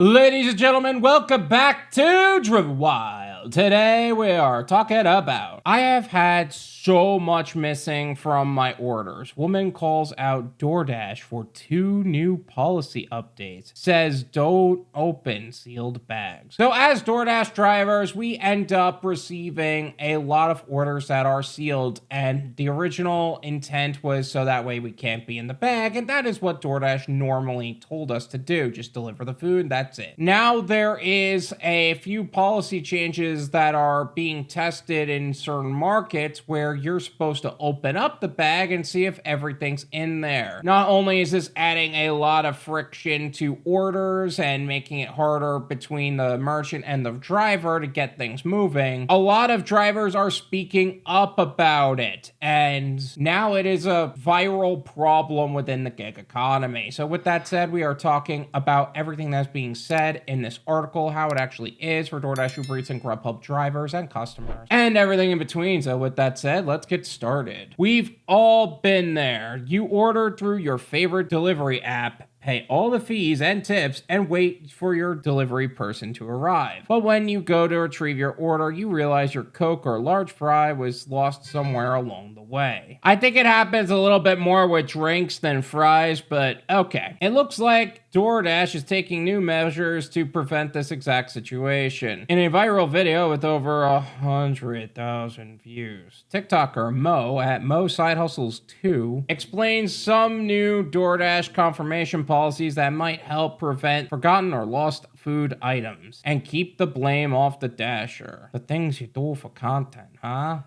Ladies and gentlemen, welcome back to Driven Wyld. Today we are talking about I have had so much missing from my orders. Woman calls out DoorDash for 2 new policy updates. Says don't open sealed bags. So as DoorDash drivers, we end up receiving a lot of orders that are sealed, and the original intent was so that way we can't be in the bag, and that is what DoorDash normally told us to do. Just deliver the food, that's it. Now there is a few policy changes that are being tested in certain markets where you're supposed to open up the bag and see if everything's in there. Not only is this adding a lot of friction to orders and making it harder between the merchant and the driver to get things moving, a lot of drivers are speaking up about it, and now it is a viral problem within the gig economy. So with that said, we are talking about everything that's being said in this article, how it actually is for DoorDash, UberEats, and Grubhub drivers and customers, and everything in between. So with that said, let's get started. We've all been there. You ordered through your favorite delivery app, pay all the fees and tips, and wait for your delivery person to arrive. But when you go to retrieve your order, you realize your Coke or large fry was lost somewhere along the way. I think it happens a little bit more with drinks than fries, but okay. It looks like DoorDash is taking new measures to prevent this exact situation. In a viral video with over 100,000 views, TikToker Mo at Mo Side Hustles 2 explains some new DoorDash confirmation policies that might help prevent forgotten or lost food items and keep the blame off the dasher. The things you do for content, huh?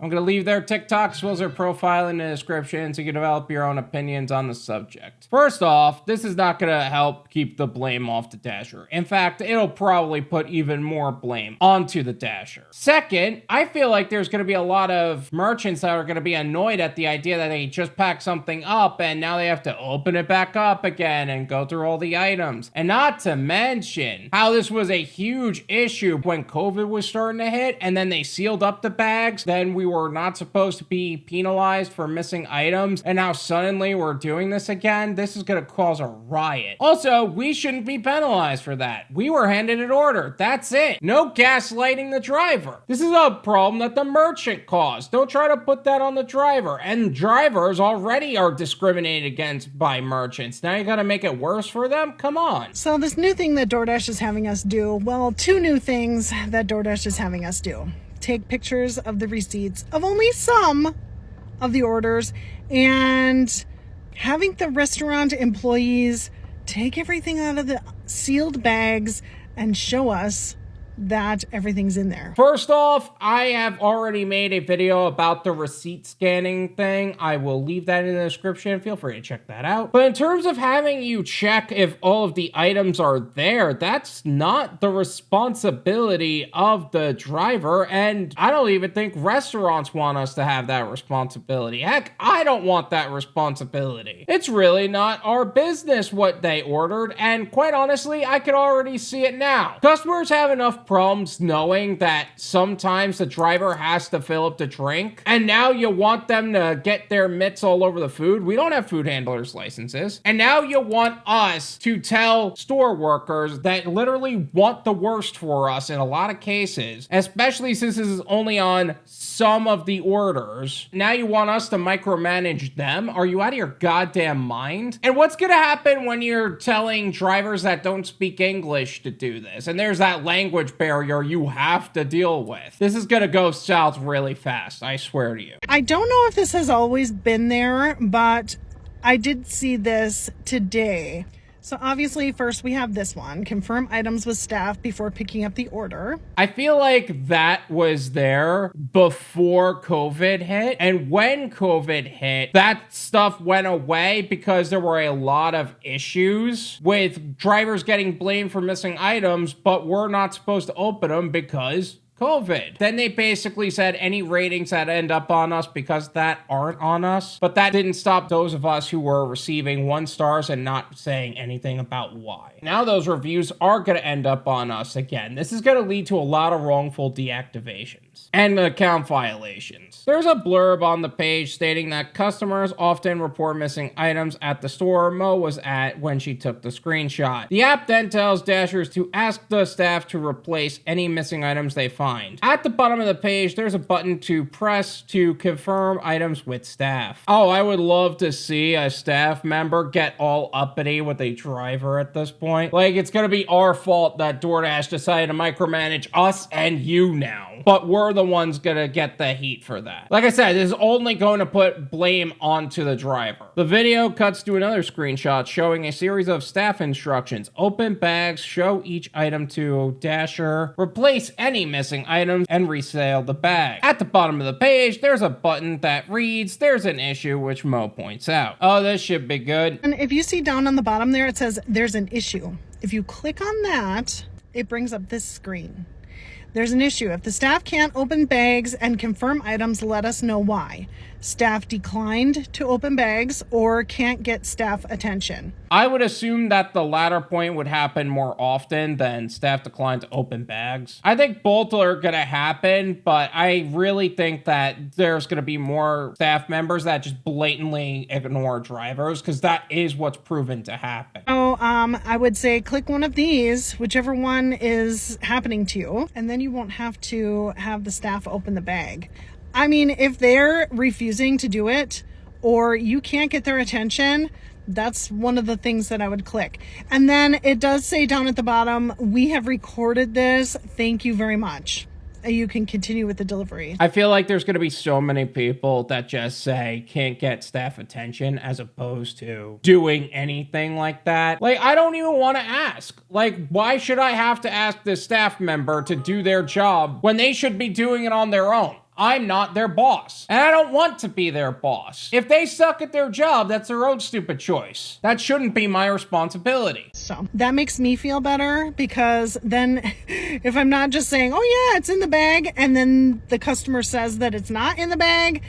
I'm going to leave their TikTok as well as their profile in the description so you can develop your own opinions on the subject. First off, this is not going to help keep the blame off the dasher. In fact, it'll probably put even more blame onto the dasher. Second, I feel like there's going to be a lot of merchants that are going to be annoyed at the idea that they just packed something up and now they have to open it back up again and go through all the items. And not to mention how this was a huge issue when COVID was starting to hit, and then they sealed up the bags. Then we were not supposed to be penalized for missing items, and now suddenly we're doing this again. This is going to cause a riot. Also, we shouldn't be penalized for that. We were handed an order. That's it. No gaslighting the driver. This is a problem that the merchant caused. Don't try to put that on the driver. And drivers already are discriminated against by merchants. Now you got to make it worse for them? Come on. So this new thing that DoorDash is having us do, well, 2 new things that DoorDash is having us do. Take pictures of the receipts of only some of the orders, and having the restaurant employees take everything out of the sealed bags and show us that everything's in there. First off, I have already made a video about the receipt scanning thing. I will leave that in the description. Feel free to check that out. But in terms of having you check if all of the items are there, that's not the responsibility of the driver. And I don't even think restaurants want us to have that responsibility. Heck, I don't want that responsibility. It's really not our business what they ordered. And quite honestly, I could already see it now. Customers have enough problems knowing that sometimes the driver has to fill up the drink, and now you want them to get their mitts all over the food. We don't have food handlers licenses, and now you want us to tell store workers that literally want the worst for us in a lot of cases, especially since this is only on some of the orders. Now you want us to micromanage them? Are you out of your goddamn mind? And what's gonna happen when you're telling drivers that don't speak English to do this, and there's that language barrier you have to deal with? This is gonna go south really fast, I swear to you. I don't know if this has always been there, but I did see this today. So obviously, first we have this one, confirm items with staff before picking up the order. I feel like that was there before COVID hit. And when COVID hit, that stuff went away because there were a lot of issues with drivers getting blamed for missing items, but we're not supposed to open them because COVID. Then they basically said any ratings that end up on us because that aren't on us. But that didn't stop those of us who were receiving 1 stars and not saying anything about why. Now those reviews are going to end up on us again. This is going to lead to a lot of wrongful deactivations. and account violations. There's a blurb on the page stating that customers often report missing items at the store Mo was at when she took the screenshot. The app then tells Dashers to ask the staff to replace any missing items they find. At the bottom of the page, there's a button to press to confirm items with staff. Oh, I would love to see a staff member get all uppity with a driver at this point. Like, it's gonna be our fault that DoorDash decided to micromanage us and you now. But we're the ones gonna get the heat for that. Like I said, this is only going to put blame onto the driver. The video cuts to another screenshot showing a series of staff instructions. Open bags, show each item to Dasher, replace any missing items, and resale the bag. At the bottom of the page, there's a button that reads, "There's an issue," which Mo points out. Oh, this should be good. And if you see down on the bottom there, it says, "There's an issue." If you click on that, it brings up this screen. There's an issue. If the staff can't open bags and confirm items, let us know why. Staff declined to open bags or can't get staff attention. I would assume that the latter point would happen more often than staff declined to open bags. I think both are going to happen, but I really think that there's going to be more staff members that just blatantly ignore drivers, because that is what's proven to happen. So I would say click one of these, whichever one is happening to you, and then you won't have to have the staff open the bag. I mean, if they're refusing to do it or you can't get their attention, that's one of the things that I would click. And then it does say down at the bottom, "We have recorded this. Thank you very much." You can continue with the delivery. I feel like there's going to be so many people that just say can't get staff attention as opposed to doing anything like that. Like, I don't even want to ask. Like, why should I have to ask this staff member to do their job when they should be doing it on their own? I'm not their boss, and I don't want to be their boss. If they suck at their job, that's their own stupid choice. That shouldn't be my responsibility. So that makes me feel better, because then if I'm not just saying, "Oh yeah, it's in the bag," and then the customer says that it's not in the bag,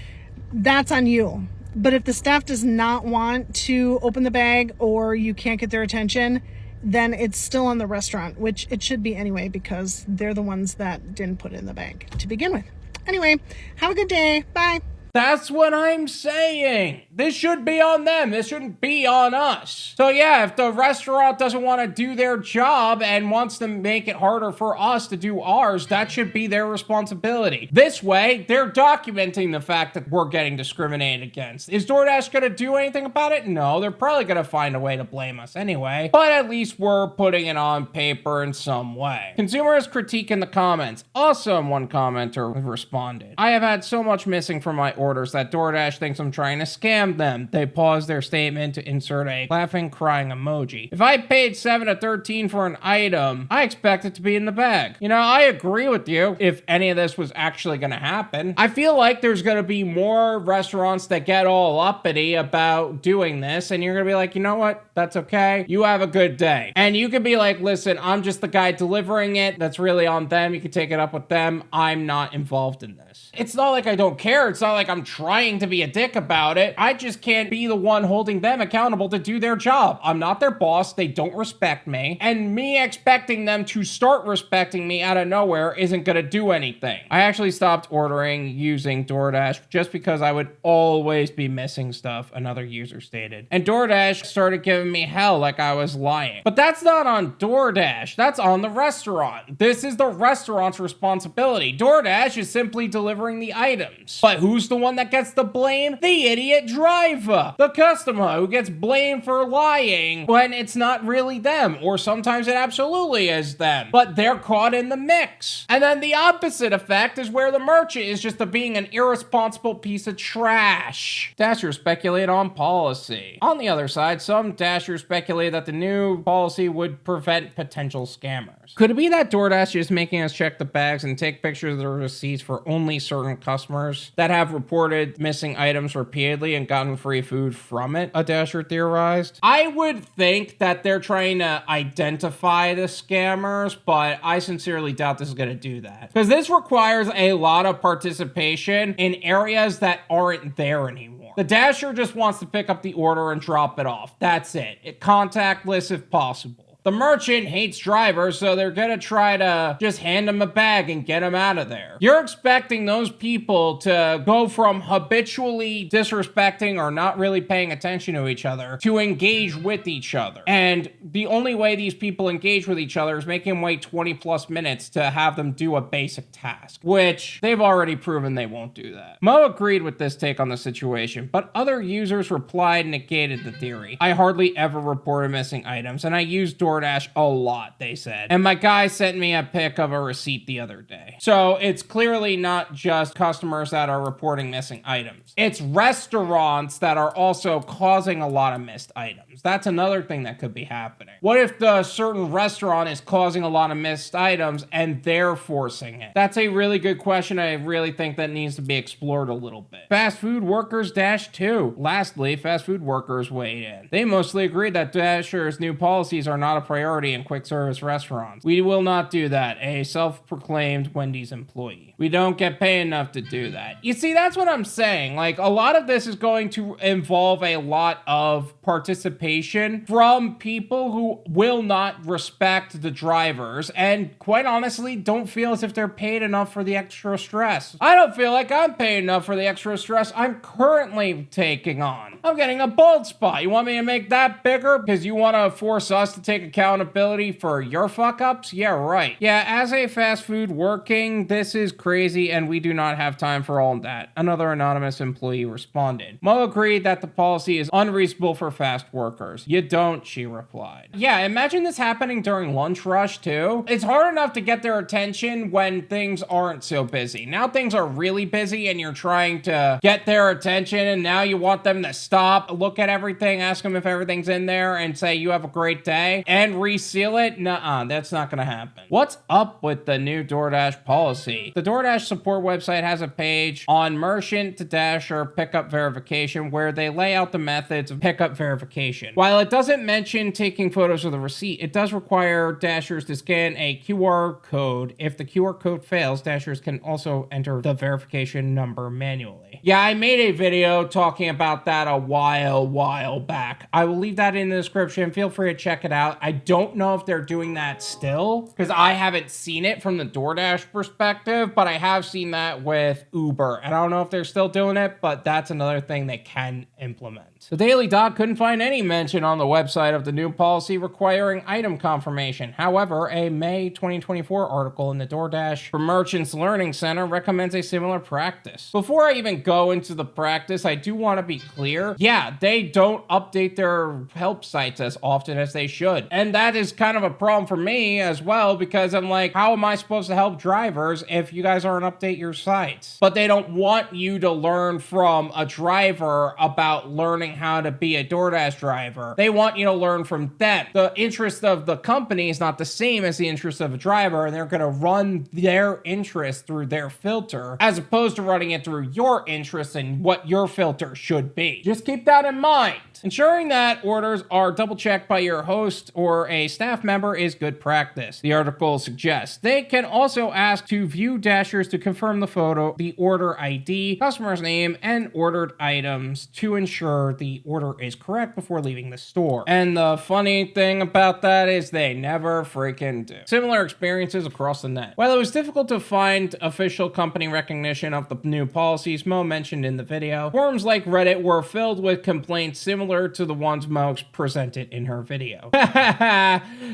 that's on you. But if the staff does not want to open the bag or you can't get their attention, then it's still on the restaurant, which it should be anyway, because they're the ones that didn't put it in the bag to begin with. Anyway, have a good day. Bye. That's what I'm saying. This should be on them. This shouldn't be on us. So yeah, if the restaurant doesn't want to do their job and wants to make it harder for us to do ours, that should be their responsibility. This way, they're documenting the fact that we're getting discriminated against. Is DoorDash going to do anything about it? No, they're probably going to find a way to blame us anyway. But at least we're putting it on paper in some way. Consumers critique in the comments. Awesome, one commenter responded. "I have had so much missing from my orders that DoorDash thinks I'm trying to scam them." They paused their statement to insert a laughing, crying emoji. "If I paid $7 to $13 for an item, I expect it to be in the bag." You know, I agree with you if any of this was actually going to happen. I feel like there's going to be more restaurants that get all uppity about doing this, and you're going to be like, you know what? That's okay. You have a good day. And you could be like, listen, I'm just the guy delivering it. That's really on them. You can take it up with them. I'm not involved in this. It's not like I don't care. It's not like I'm trying to be a dick about it. I just can't be the one holding them accountable to do their job. I'm not their boss. They don't respect me. And me expecting them to start respecting me out of nowhere isn't going to do anything. I actually stopped ordering using DoorDash just because I would always be missing stuff, another user stated. And DoorDash started giving me hell like I was lying. But that's not on DoorDash. That's on the restaurant. This is the restaurant's responsibility. DoorDash is simply delivering the items. But who's the one that gets the blame? The idiot driver. The customer who gets blamed for lying when it's not really them, or sometimes it absolutely is them, but they're caught in the mix. And then the opposite effect is where the merchant is just being an irresponsible piece of trash. Dashers speculate on policy. On the other side, some Dashers speculate that the new policy would prevent potential scammers. Could it be that DoorDash is making us check the bags and take pictures of the receipts for only certain customers that have reported missing items repeatedly and gotten free food from it? A Dasher theorized. I would think that they're trying to identify the scammers, but I sincerely doubt this is going to do that, because this requires a lot of participation in areas that aren't there anymore. The Dasher just wants to pick up the order and drop it off. That's it. Contactless if possible. The merchant hates drivers, so they're gonna try to just hand them a bag and get them out of there. You're expecting those people to go from habitually disrespecting or not really paying attention to each other to engage with each other. And the only way these people engage with each other is making them wait 20 plus minutes to have them do a basic task, which they've already proven they won't do that. Mo agreed with this take on the situation, but other users replied and negated the theory. I hardly ever reported missing items, and I use DoorDash a lot, they said. And my guy sent me a pic of a receipt the other day. So it's clearly not just customers that are reporting missing items. It's restaurants that are also causing a lot of missed items. That's another thing that could be happening. What if the certain restaurant is causing a lot of missed items and they're forcing it? That's a really good question. I really think that needs to be explored a little bit. Fast food workers -2. Lastly, fast food workers weighed in. They mostly agreed that Dasher's new policies are not a priority in quick service restaurants. We will not do that, a self-proclaimed Wendy's employee. We don't get paid enough to do that. You see, that's what I'm saying. Like, a lot of this is going to involve a lot of participation from people who will not respect the drivers and, quite honestly, don't feel as if they're paid enough for the extra stress. I don't feel like I'm paid enough for the extra stress I'm currently taking on. I'm getting a bald spot. You want me to make that bigger because you want to force us to take accountability for your fuck-ups? Yeah, right. Yeah, as a fast food working, this is crazy and we do not have time for all that. Another anonymous employee responded. Mo agreed that the policy is unreasonable for fast workers. You don't, she replied. Yeah, imagine this happening during lunch rush too. It's hard enough to get their attention when things aren't so busy. Now things are really busy and you're trying to get their attention and now you want them to stop, look at everything, ask them if everything's in there and say you have a great day and reseal it. Nuh-uh, that's not gonna happen. What's up with the new DoorDash policy? The DoorDash support website has a page on merchant to Dasher pickup verification where they lay out the methods of pickup verification. While it doesn't mention taking photos of the receipt, it does require Dashers to scan a QR code. If the QR code fails, Dashers can also enter the verification number manually. Yeah, I made a video talking about that a while back. I will leave that in the description. Feel free to check it out. I don't know if they're doing that still because I haven't seen it from the DoorDash perspective, but I have seen that with Uber. And I don't know if they're still doing it, but that's another thing they can implement. The Daily Dot couldn't find any mention on the website of the new policy requiring item confirmation. However, a May 2024 article in the DoorDash for Merchants Learning Center recommends a similar practice. Before I even go into the practice, I do want to be clear. Yeah, they don't update their help sites as often as they should. And that is kind of a problem for me as well because I'm like, how am I supposed to help drivers if you guys aren't update your sites? But they don't want you to learn from a driver about learning how to be a DoorDash driver. They want you to learn from them. The interest of the company is not the same as the interest of a driver, and they're going to run their interest through their filter as opposed to running it through your interest and what your filter should be. Just keep that in mind. Ensuring that orders are double checked by your host or a staff member is good practice. The article suggests they can also ask to view Dashers to confirm the photo, the order ID, customer's name, and ordered items to ensure the order is correct before leaving the store. And the funny thing about that is they never freaking do. Similar experiences across the net. While it was difficult to find official company recognition of the new policies Mo mentioned in the video, forums like Reddit were filled with complaints similar to the ones Mo presented in her video.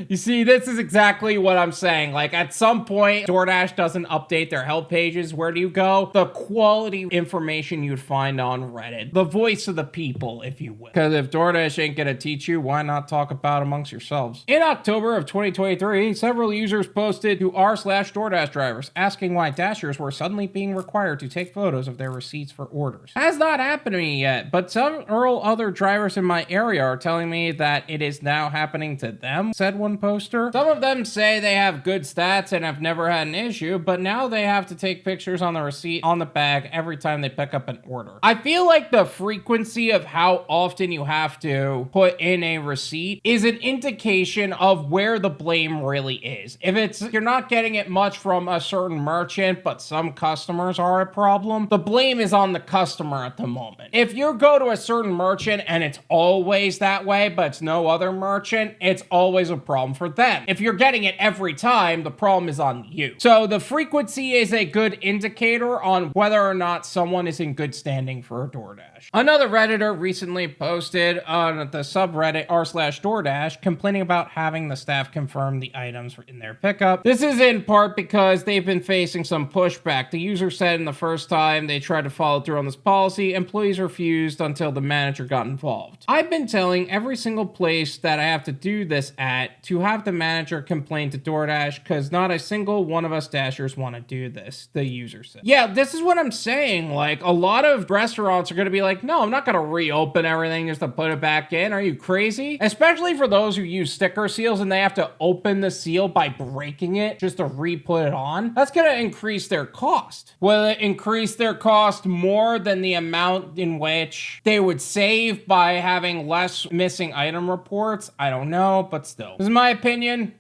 You see, this is exactly what I'm saying. Like, at some point, DoorDash doesn't update their help pages. Where do you go? The quality information you'd find on Reddit. The voice of the people, if you will. Because if DoorDash ain't gonna teach you, why not talk about amongst yourselves? In October of 2023, several users posted to r/DoorDash drivers asking why Dashers were suddenly being required to take photos of their receipts for orders. Has not happened to me yet, but several other drivers in my area are telling me that it is now happening to them, said one poster. Some of them say they have good stats and have never had an issue, but now they have to take pictures on the receipt on the bag every time they pick up an order. I feel like the frequency of how often you have to put in a receipt is an indication of where the blame really is. If you're not getting it much from a certain merchant, but some customers are a problem, the blame is on the customer at the moment. If you go to a certain merchant and it's always that way, but it's no other merchant, it's always a problem for them. If you're getting it every time, the problem is on you. So the frequency is a good indicator on whether or not someone is in good standing for a DoorDash. Another Redditor recently posted on the subreddit r/DoorDash complaining about having the staff confirm the items in their pickup. This is in part because they've been facing some pushback. The user said in the first time they tried to follow through on this policy, employees refused until the manager got involved. I've been telling every single place that I have to do this at to have the manager complain to DoorDash because not a single one of us Dashers want to do this, the user said. Yeah, this is what I'm saying. Like, a lot of restaurants are going to be like, no, I'm not going to reopen everything just to put it back in. Are you crazy? Especially for those who use sticker seals and they have to open the seal by breaking it just to re-put it on. That's going to increase their cost. Will it increase their cost more than the amount in which they would save by having less missing item reports? I don't know, but still. This is my opinion.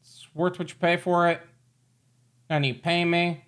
It's worth what you pay for it. And you pay me.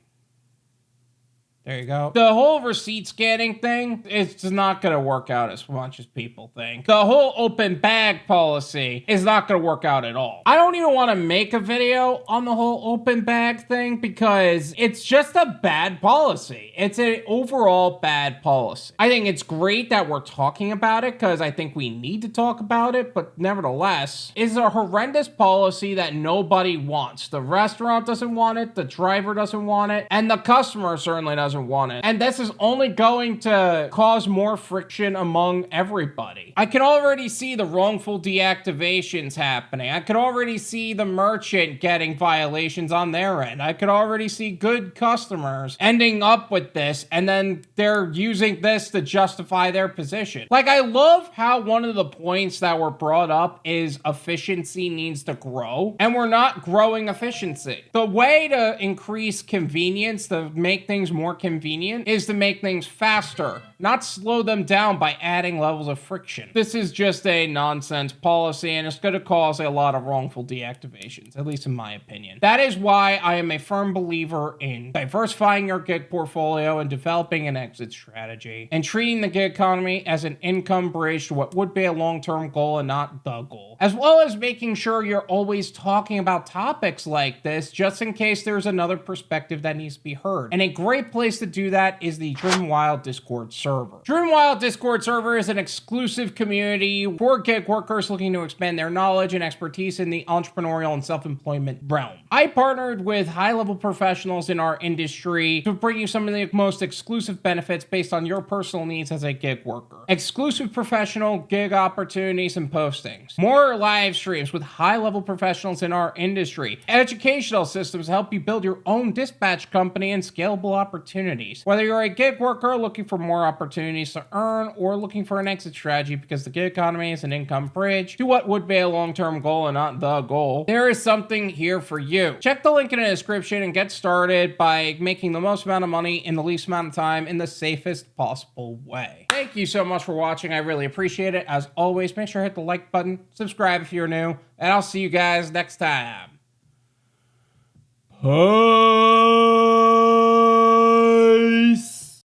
There you go. The whole receipt scanning thing is just not going to work out as much as people think. The whole open bag policy is not going to work out at all. I don't even want to make a video on the whole open bag thing because it's just a bad policy. It's an overall bad policy. I think it's great that we're talking about it because I think we need to talk about it, but nevertheless, it's a horrendous policy that nobody wants. The restaurant doesn't want it, the driver doesn't want it, and the customer certainly doesn't want it. And this is only going to cause more friction among everybody. I can already see the wrongful deactivations happening. I could already see the merchant getting violations on their end. I could already see good customers ending up with this, and then they're using this to justify their position. Like, I love how one of the points that were brought up is efficiency needs to grow, and we're not growing efficiency. The way to increase convenience, to make things more convenient, is to make things faster, not slow them down by adding levels of friction. This is just a nonsense policy, and it's going to cause a lot of wrongful deactivations, at least in my opinion. That is why I am a firm believer in diversifying your gig portfolio and developing an exit strategy, and treating the gig economy as an income bridge to what would be a long-term goal and not the goal, as well as making sure you're always talking about topics like this just in case there's another perspective that needs to be heard. And a great place to do that is the Driven Wyld Discord server. Driven Wyld Discord server is an exclusive community for gig workers looking to expand their knowledge and expertise in the entrepreneurial and self-employment realm. I partnered with high-level professionals in our industry to bring you some of the most exclusive benefits based on your personal needs as a gig worker. Exclusive professional gig opportunities and postings. More live streams with high-level professionals in our industry. Educational systems to help you build your own dispatch company and scalable opportunities. Whether you're a gig worker looking for more opportunities to earn or looking for an exit strategy because the gig economy is an income bridge to what would be a long-term goal and not the goal, there is something here for you. Check the link in the description and get started by making the most amount of money in the least amount of time in the safest possible way. Thank you so much for watching. I really appreciate it. As always, make sure to hit the like button, subscribe if you're new, and I'll see you guys next time.